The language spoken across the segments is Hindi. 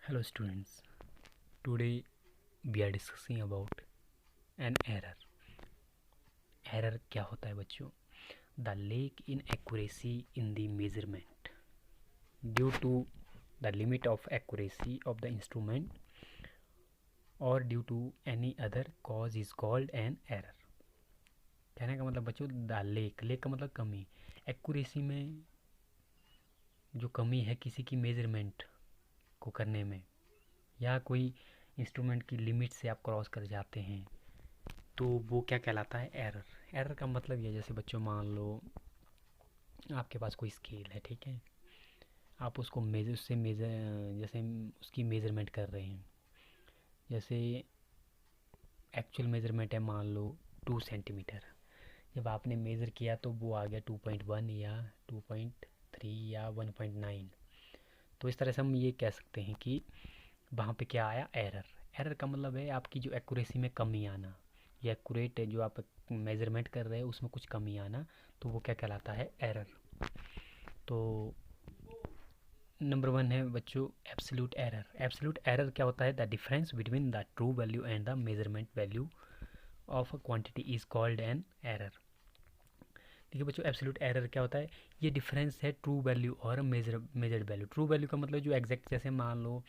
Hello students, today we are discussing about an error. Error क्या होता है बच्चों? The lack in accuracy in the measurement due to the limit of accuracy of the instrument or due to any other cause is called an error. कहने का मतलब बच्चों द लेक का मतलब कमी, एक्यूरेसी में जो कमी है किसी की मेजरमेंट को करने में, या कोई इंस्ट्रूमेंट की लिमिट से आप क्रॉस कर जाते हैं तो वो क्या कहलाता है? एरर। एरर का मतलब ये, जैसे बच्चों मान लो आपके पास कोई स्केल है, ठीक है, आप उसको मेज़र जैसे उसकी मेज़रमेंट कर रहे हैं, जैसे एक्चुअल मेज़रमेंट है मान लो 2 सेंटीमीटर, जब आपने मेज़र किया तो वो आ गया 2.1 या 2.3 या 1.9, तो इस तरह से हम ये कह सकते हैं कि वहाँ पे क्या आया? एरर। एरर का मतलब है आपकी जो एक्यूरेसी में कमी आना, या एक्यूरेट जो आप मेज़रमेंट कर रहे हैं उसमें कुछ कमी आना, तो वो क्या कहलाता है? एरर। तो नंबर 1 है बच्चों एब्सोल्यूट एरर। एब्सोल्यूट एरर क्या होता है? The difference between the true value and the measurement value of a quantity is called an error. देखिए बच्चों, एब्सोल्यूट एरर क्या होता है? ये डिफरेंस है ट्रू वैल्यू और मेजर्ड वैल्यू। ट्रू वैल्यू का मतलब जो एग्जैक्ट, जैसे मान लो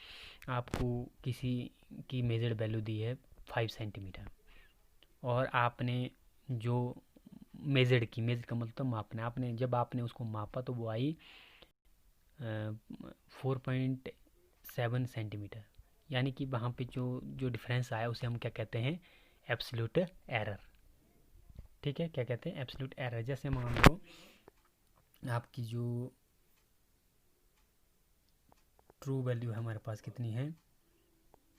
आपको किसी की मेजर्ड वैल्यू दी है 5 सेंटीमीटर, और आपने जो मेजर का मतलब तो मापना, आपने जब आपने उसको मापा तो वो आई 4.7 सेंटीमीटर, यानी कि वहाँ पे जो जो डिफरेंस आया उसे हम क्या कहते हैं? Absolute error. ठीक है, क्या कहते हैं? Absolute error. जैसे मान लो आपकी जो ट्रू वैल्यू हमारे पास कितनी है,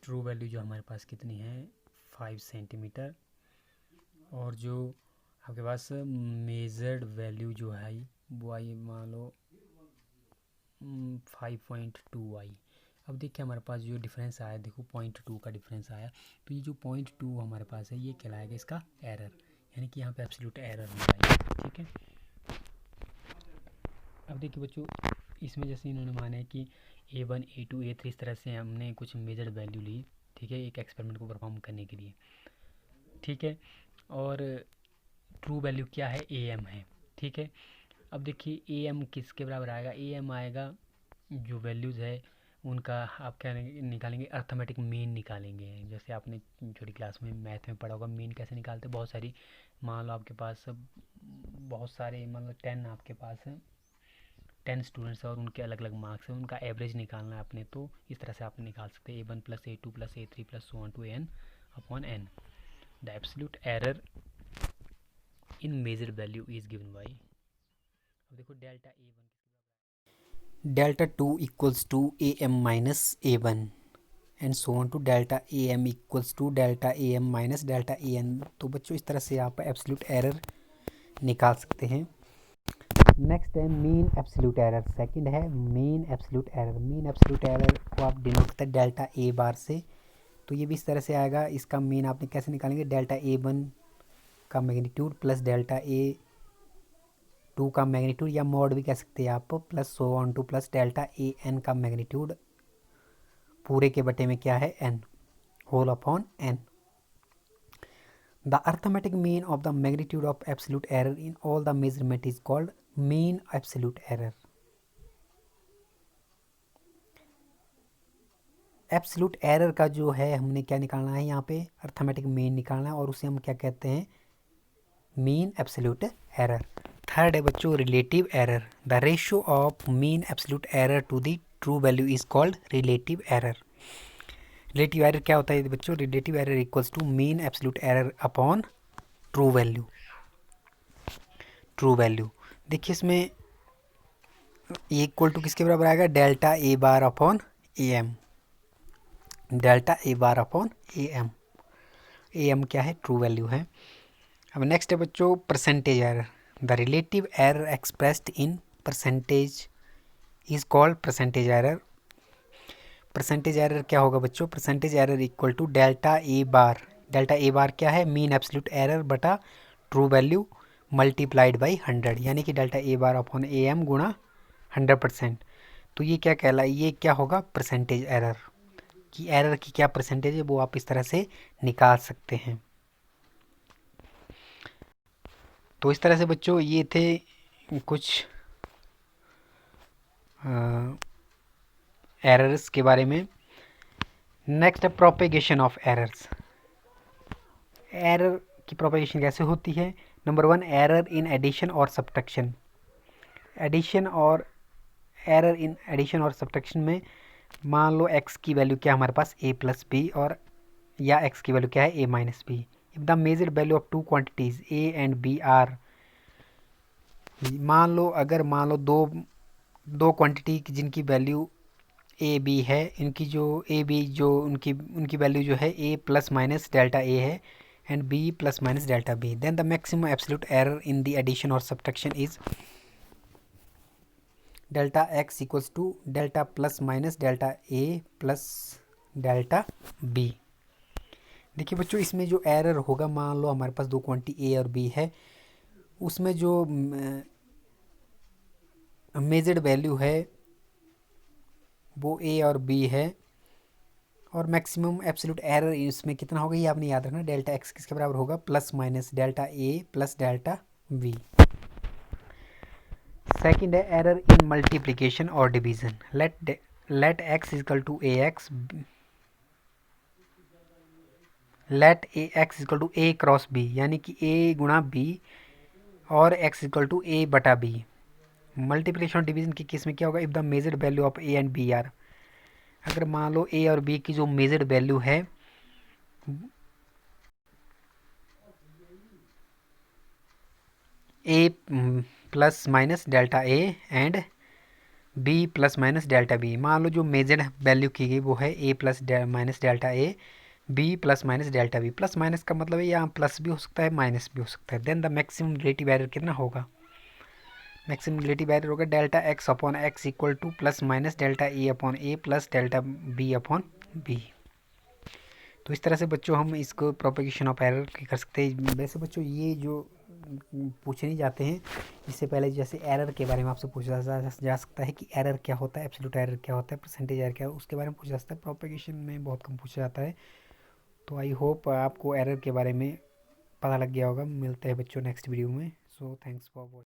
ट्रू वैल्यू जो हमारे पास कितनी है 5 सेंटीमीटर, और जो आपके पास मेजर्ड वैल्यू जो है वो आई मान लो 5.2 आई। अब देखिए हमारे पास जो डिफरेंस आया, देखो 0.2 का डिफरेंस आया, तो ये जो 0.2 हमारे पास है ये कहलाएगा इसका एरर, यानी कि यहाँ पे एब्सोल्यूट एरर हो रहा है। ठीक है, अब देखिए बच्चों, इसमें जैसे इन्होंने माना है कि A1 A2 A3 इस तरह से हमने कुछ मेजर्ड वैल्यू ली, ठीक है, एक एक्सपेरिमेंट को परफॉर्म करने के लिए। ठीक है, और ट्रू वैल्यू क्या है? AM है। ठीक है, अब देखिए AM किसके बराबर आएगा? AM आएगा जो वैल्यूज़ है उनका आप क्या निकालेंगे? अर्थमेटिक मीन निकालेंगे। जैसे आपने छोटी क्लास में मैथ में पढ़ा होगा, मीन कैसे निकालते? बहुत सारी, मान लो आपके पास बहुत सारे, मतलब 10 आपके पास है, 10 स्टूडेंट्स और उनके अलग अलग मार्क्स हैं, उनका एवरेज निकालना है आपने, तो इस तरह से आप निकाल सकते हैं A1 plus A2 plus A3 plus so on to n upon n. The absolute error in measure value is given by, अब देखो delta delta 2 equals to am minus a1 and so on to delta a m equals to delta a m minus delta a n. तो बच्चों इस तरह से आप एब्सोल्यूट एरर निकाल सकते हैं। नेक्स्ट है मीन एब्सोल्यूट एरर। सेकंड है mean absolute error. Mean absolute error को आप डिनोट करते हैं डेल्टा ए बार से, तो ये भी इस तरह से आएगा। इसका मीन आपने कैसे निकालेंगे? डेल्टा ए वन का magnitude plus delta a two का मैग्नीट्यूड, या मॉड भी कह सकते हैं आप, plus so on to plus delta a n का मैग्नीट्यूड पूरे के बटे में क्या है? N whole upon n. The arithmetic mean of the magnitude of absolute error in all the measurement is called mean absolute error. Absolute error का जो है हमने क्या निकालना है? यहाँ पे अर्थमेटिक मीन निकालना है, और उसे हम क्या कहते हैं? Mean absolute error. थर्ड है बच्चों relative error. The ratio of mean absolute error to the true value is called relative error. Relative error क्या होता है बच्चों? Relative error equals to mean absolute error upon true value. True value देखिए इसमें ये इक्वल टू किसके बराबर आएगा? Delta A bar upon A m. Delta A bar upon A m. A m क्या है? ट्रू वैल्यू है। अब नेक्स्ट है बच्चों percentage error. The relative error expressed in percentage is called percentage error. Percentage error क्या होगा बच्चों? Percentage error equal to delta A bar. Delta A bar क्या है? मीन एब्सोल्यूट एरर बटा ट्रू वैल्यू मल्टीप्लाइड बाई 100, यानी कि डेल्टा ए बार अपॉन ए एम गुणा 100%। तो ये क्या कहला, ये क्या होगा? Percentage error. कि एरर की क्या परसेंटेज है वो आप इस तरह से निकाल सकते हैं। तो इस तरह से बच्चों ये थे कुछ एरर्स के बारे में। नेक्स्ट है प्रोपेगेशन ऑफ एरर्स। एरर की प्रोपेगेशन कैसे होती है? नंबर 1, एरर इन एडिशन और सब्ट्रैक्शन। एरर इन एडिशन और सब्ट्रैक्शन में मान लो x की वैल्यू क्या है हमारे पास a प्लस बी, और या x की वैल्यू क्या है a minus b. If the measured value of two quantities a and b are, मान लो दो क्वांटिटी जिनकी वैल्यू ए बी है, इनकी जो ए बी जो उनकी वैल्यू जो है a plus minus delta a है and b plus minus delta b, then the maximum absolute error in the addition और subtraction is delta x equals to delta plus minus delta a plus delta b। देखिए बच्चों, इसमें जो एरर होगा, मान लो हमारे पास दो क्वांटिटी a और b है, उसमें जो मेजर्ड वैल्यू है वो a और b है, और मैक्सिमम एब्सोल्यूट एरर इसमें कितना होगा ये आपने याद रखना। डेल्टा x किसके बराबर होगा? Plus minus delta a plus delta b। Second है एरर इन मल्टीप्लिकेशन और division. Let x equal to a x, let a x equal to a cross b, यानी कि a गुणा b और x इक्वल टू a बटा b। मल्टीप्लिकेशन और डिवीजन की केस में क्या होगा? If the measured value of a and b are, अगर मान लो a और b की जो मेजर्ड वैल्यू है a plus minus delta a and b plus minus delta b, मान लो जो मेजर्ड वैल्यू की गई वो है a plus minus delta a, b plus minus delta b। Plus minus का मतलब है यहाँ प्लस भी हो सकता है माइनस भी हो सकता है। Then the maximum relative error कितना होगा? मैक्सिमम रिलेटिव एरर होगा delta x upon x equal to plus minus delta a upon a plus delta b upon b। तो इस तरह से बच्चों हम इसको प्रोपेगेशन ऑफ एरर कर सकते हैं। वैसे बच्चों ये जो पूछे नहीं जाते हैं, इससे पहले जैसे एरर के बारे में आपसे पूछा जा सकता है कि एरर क्या होता है, एब्सोल्यूट एरर क्या होता है, परसेंटेज एरर क्या है, उसके बारे में पूछा जा सकता है। प्रोपेगेशन में बहुत कम पूछा जाता है। तो आई होप आपको एरर के बारे में पता लग गया होगा। मिलते हैं बच्चों नेक्स्ट वीडियो में। So thanks for watching.